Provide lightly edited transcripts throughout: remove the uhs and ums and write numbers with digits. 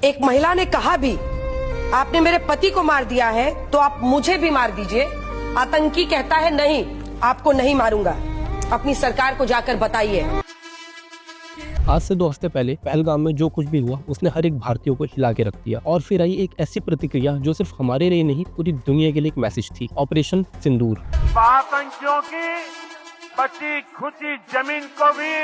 एक महिला ने कहा भी, आपने मेरे पति को मार दिया है तो आप मुझे भी मार दीजिए। आतंकी कहता है नहीं, आपको नहीं मारूंगा। अपनी सरकार को जाकर बताइए। आज से 2 हफ्ते पहले पहलगाम में जो कुछ भी हुआ उसने हर एक भारतीय को हिला के रख दिया। और फिर आई एक ऐसी प्रतिक्रिया जो सिर्फ हमारे लिए नहीं पूरी दुनिया के लिए एक मैसेज थी, ऑपरेशन सिंदूर। आतंकियों की बची खुची जमीन को भी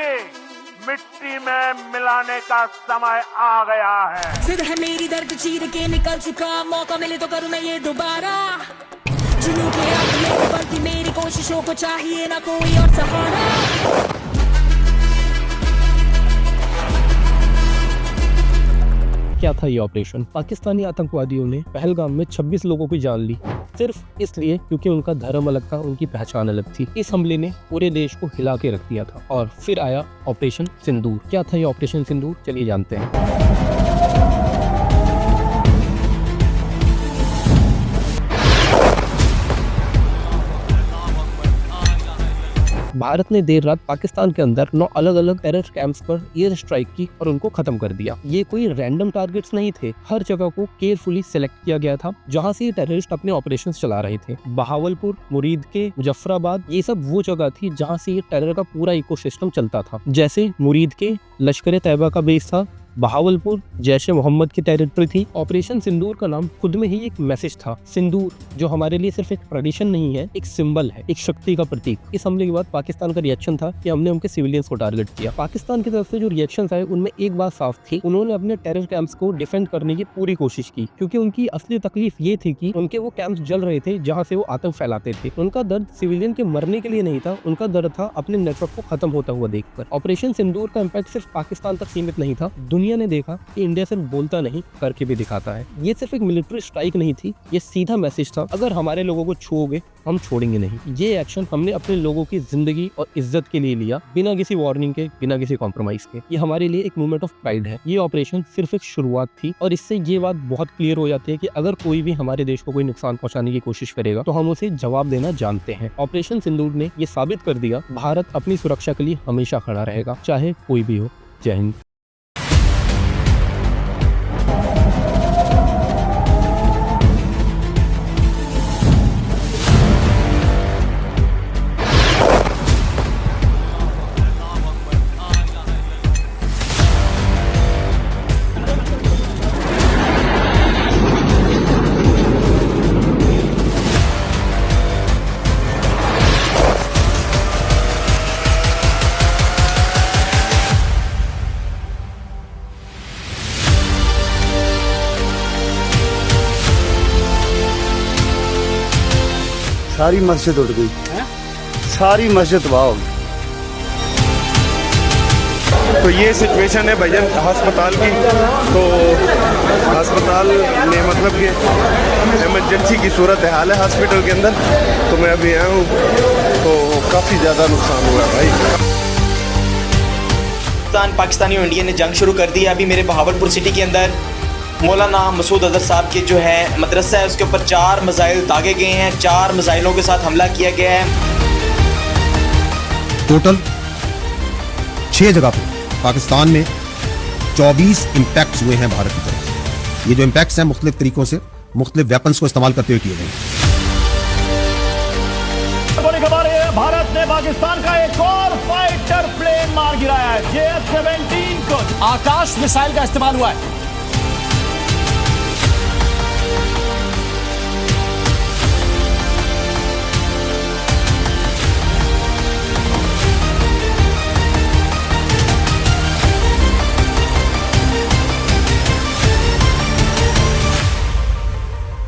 मिट्टी में मिलाने का समय आ गया है। सिर है मेरी दर्द चीर के निकल चुका, मौका मिले तो करूं मैं ये दोबारा। जुनून के आग में बढ़ती मेरी कोशिशों को चाहिए ना कोई और सहारा। क्या था ये ऑपरेशन? पाकिस्तानी आतंकवादियों ने पहलगाम में 26 लोगों की जान ली, सिर्फ इसलिए क्योंकि उनका धर्म अलग था, उनकी पहचान अलग थी। इस हमले ने पूरे देश को हिला के रख दिया था। और फिर आया ऑपरेशन सिंदूर। क्या था ये ऑपरेशन सिंदूर? चलिए जानते हैं। भारत ने देर रात पाकिस्तान के अंदर 9 अलग अलग टेरर कैंप्स पर एयर स्ट्राइक की और उनको खत्म कर दिया। ये कोई रैंडम टारगेट्स नहीं थे, हर जगह को केयरफुली सिलेक्ट किया गया था जहां से ये टेररिस्ट अपने ऑपरेशंस चला रहे थे। बहावलपुर, मुरीद के, मुजफ्फराबाद, ये सब वो जगह थी जहां से ये टेरर का पूरा इकोसिस्टम चलता था। जैसे मुरीद के लश्कर तैयबा का बेस था, बहावलपुर जैश ए मोहम्मद की टेरिटरी थी। ऑपरेशन सिंदूर का नाम खुद में ही एक मैसेज था। सिंदूर जो हमारे लिए सिर्फ एक ट्रेडिशन नहीं है, एक सिंबल है, एक शक्ति का प्रतीक। इस हमले के बाद पाकिस्तान का रिएक्शन था कि हमने उनके सिविलियंस को टारगेट किया। पाकिस्तान की तरफ से जो रिएक्शन आए उनमें एक बात साफ थी, उन्होंने अपने टेरर कैंप्स को डिफेंड करने की पूरी कोशिश की, क्योंकि उनकी असली तकलीफ ये थी कि उनके वो कैंप्स जल रहे थे जहाँ से वो आतंक फैलाते थे। उनका दर्द सिविलियन के मरने के लिए नहीं था, उनका दर्द था अपने नेटवर्क को खत्म होता हुआ देखकर। ऑपरेशन सिंदूर का इम्पैक्ट सिर्फ पाकिस्तान तक सीमित नहीं था, दुनिया ने देखा कि इंडिया सिर्फ बोलता नहीं करके भी दिखाता है। ये सिर्फ एक मिलिट्री स्ट्राइक नहीं थी, ये सीधा मैसेज था, अगर हमारे लोगों को छुओगे हम छोड़ेंगे नहीं। ये एक्शन हमने अपने लोगों की जिंदगी और इज्जत के लिए लिया, बिना किसी वार्निंग के, बिना किसी कॉम्प्रोमाइज के। ये हमारे लिए एक मूवमेंट ऑफ प्राइड है। ये ऑपरेशन सिर्फ एक शुरुआत थी और इससे ये बात बहुत क्लियर हो जाती है कि अगर कोई भी हमारे देश को कोई नुकसान पहुंचाने की कोशिश करेगा तो हम उसे जवाब देना जानते हैं। ऑपरेशन सिंदूर ने ये साबित कर दिया, भारत अपनी सुरक्षा के लिए हमेशा खड़ा रहेगा, चाहे कोई भी हो। जय हिंद। सारी मस्जिद उड़ गई, सारी मस्जिद तबाह हो गई। तो ये सिचुएशन है भाईजान अस्पताल की। तो अस्पताल में मतलब कि इमरजेंसी की सूरत हाल है हॉस्पिटल के अंदर। तो मैं अभी आया हूँ, तो काफ़ी ज़्यादा नुकसान हुआ है भाई। पाकिस्तानी और इंडिया ने जंग शुरू कर दी है। अभी मेरे बहावलपुर सिटी के अंदर मौलाना मसूद अजहर साहब के जो है मदरसा है, उसके ऊपर 4 मिसाइल दागे गए हैं। 4 मिसाइलों के साथ हमला किया गया है। टोटल 6 जगह पे पाकिस्तान में 24 इम्पैक्ट्स हुए हैं भारत की तरफ से। ये जो इम्पैक्ट्स हैं मुख्तलिफ तरीकों से, मुख्तलिफ वेपन्स को इस्तेमाल करते हुए किए गए। बड़ी खबर है, भारत ने पाकिस्तान का एक और फाइटर प्लेन मार गिराया है। JF-17 को आकाश मिसाइल का इस्तेमाल हुआ है।